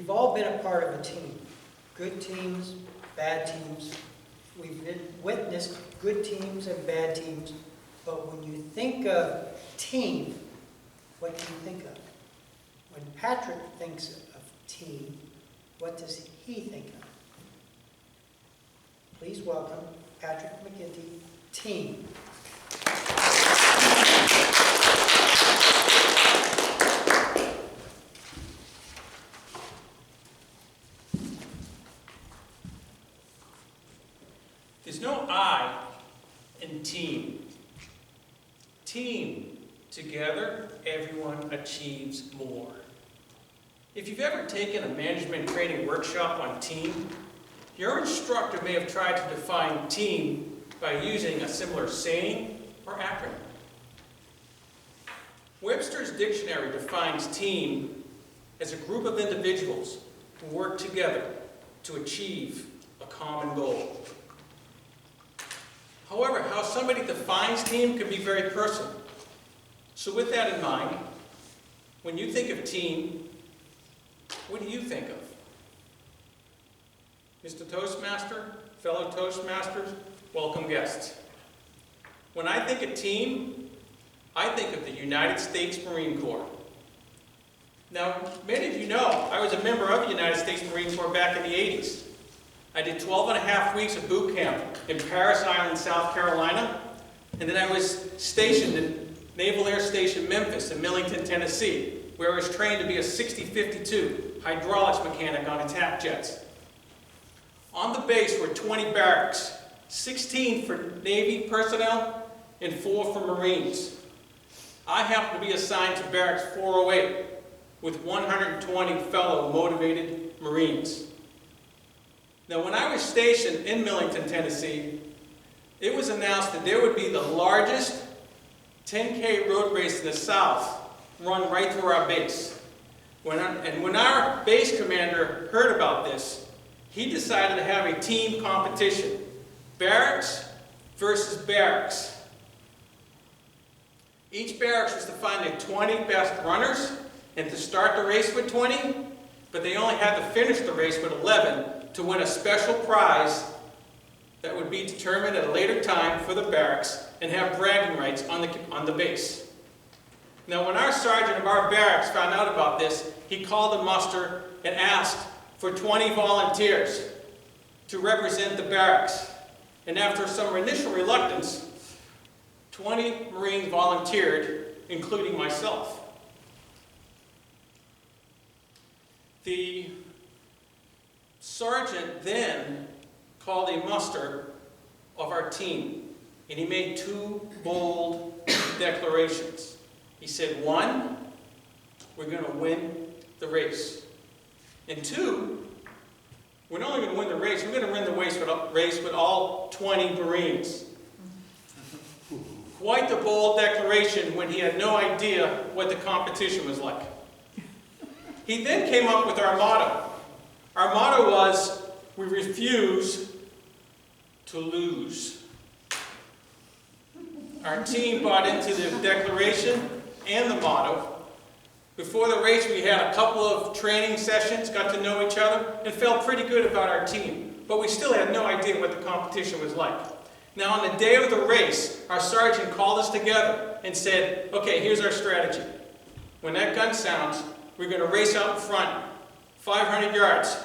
We've all been a part of a team. Good teams, bad teams. We've witnessed good teams and bad teams. But when you think of team, what do you think of? When Patrick thinks of team, what does he think of? Please welcome Patrick McGinty, team. There's no I in team. Team. Together, everyone achieves more. If you've ever taken a management training workshop on team, your instructor may have tried to define team by using a similar saying or acronym. Webster's dictionary defines team as a group of individuals who work together to achieve a common goal. However, how somebody defines team can be very personal. So with that in mind, when you think of team, what do you think of? Mr. Toastmaster, fellow Toastmasters, welcome guests. When I think of team, I think of the United States Marine Corps. Now, many of you know I was a member of the United States Marine Corps back in the 80s. I did 12 and a half weeks of boot camp in Parris Island, South Carolina, and then I was stationed in Naval Air Station Memphis in Millington, Tennessee, where I was trained to be a 60-52 hydraulics mechanic on attack jets. On the base were 20 barracks, 16 for Navy personnel and 4 for Marines. I happened to be assigned to barracks 408 with 120 fellow motivated Marines. Now, when I was stationed in Millington, Tennessee, it was announced that there would be the largest 10K road race in the South run right through our base. When our base commander heard about this, he decided to have a team competition, barracks versus barracks. Each barracks was to find their 20 best runners and to start the race with 20, but they only had to finish the race with 11 to win a special prize that would be determined at a later time for the barracks and have bragging rights on the base. Now, when our sergeant of our barracks found out about this, he called a muster and asked for 20 volunteers to represent the barracks. And after some initial reluctance, 20 Marines volunteered, including myself. The sergeant then called a muster of our team, and he made 2 bold declarations. He said, 1, we're going to win the race. And 2, we're not only going to win the race, we're going to win the race with all 20 Marines. Quite the bold declaration when he had no idea what the competition was like. He then came up with our motto. Our motto was, we refuse to lose. Our team bought into the declaration and the motto. Before the race, we had a couple of training sessions, got to know each other, and felt pretty good about our team. But we still had no idea what the competition was like. Now, on the day of the race, our sergeant called us together and said, okay, here's our strategy. When that gun sounds, we're going to race out in front, 500 yards,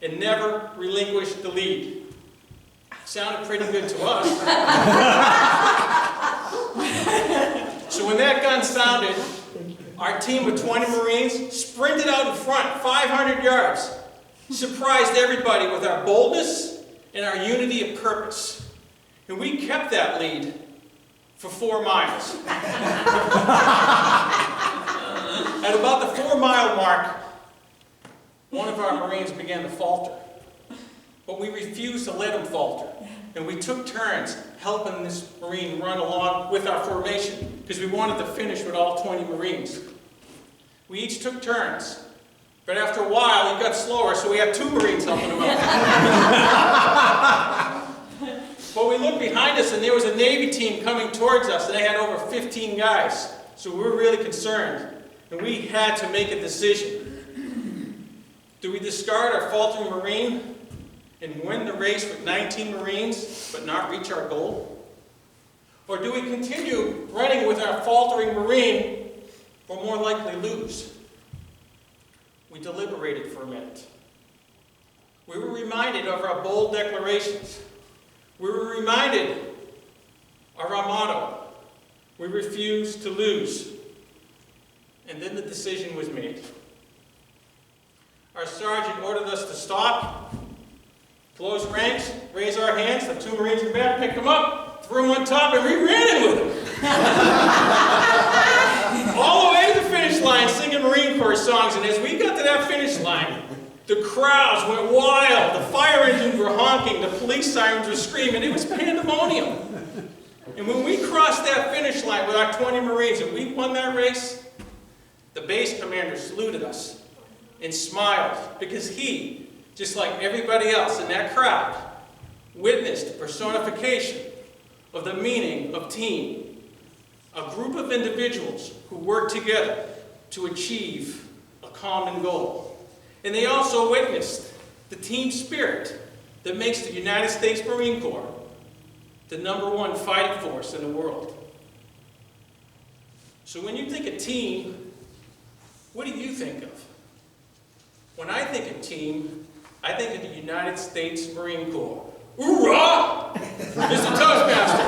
and never relinquish the lead. Sounded pretty good to us. So when that gun sounded, our team of 20 Marines sprinted out in front, 500 yards, surprised everybody with our boldness and our unity of purpose. And we kept that lead for 4 miles. At about the 4-mile mark, one of our Marines began to falter. But we refused to let him falter. And we took turns helping this Marine run along with our formation because we wanted to finish with all 20 Marines. We each took turns. But after a while, he got slower, so we had 2 Marines helping him out. But we looked behind us, and there was a Navy team coming towards us, and they had over 15 guys. So we were really concerned. And we had to make a decision. we discard our faltering Marine and win the race with 19 Marines but not reach our goal? Or do we continue running with our faltering Marine or more likely lose? We deliberated for a minute. We were reminded of our bold declarations. We were reminded of our motto, we refuse to lose. And then the decision was made. Our sergeant ordered us to stop, close ranks, raise our hands. The 2 Marines in the back picked them up, threw them on top, and we ran in with them. All the way to the finish line, singing Marine Corps songs. And as we got to that finish line, the crowds went wild. The fire engines were honking. The police sirens were screaming. It was pandemonium. And when we crossed that finish line with our 20 Marines and we won that race, the base commander saluted us and smiled because he, just like everybody else in that crowd, witnessed the personification of the meaning of team. A group of individuals who work together to achieve a common goal. And they also witnessed the team spirit that makes the United States Marine Corps the #1 fighting force in the world. So when you think of team, what do you think of? When I think of team, I think of the United States Marine Corps. Hoorah! Mr. Toastmaster!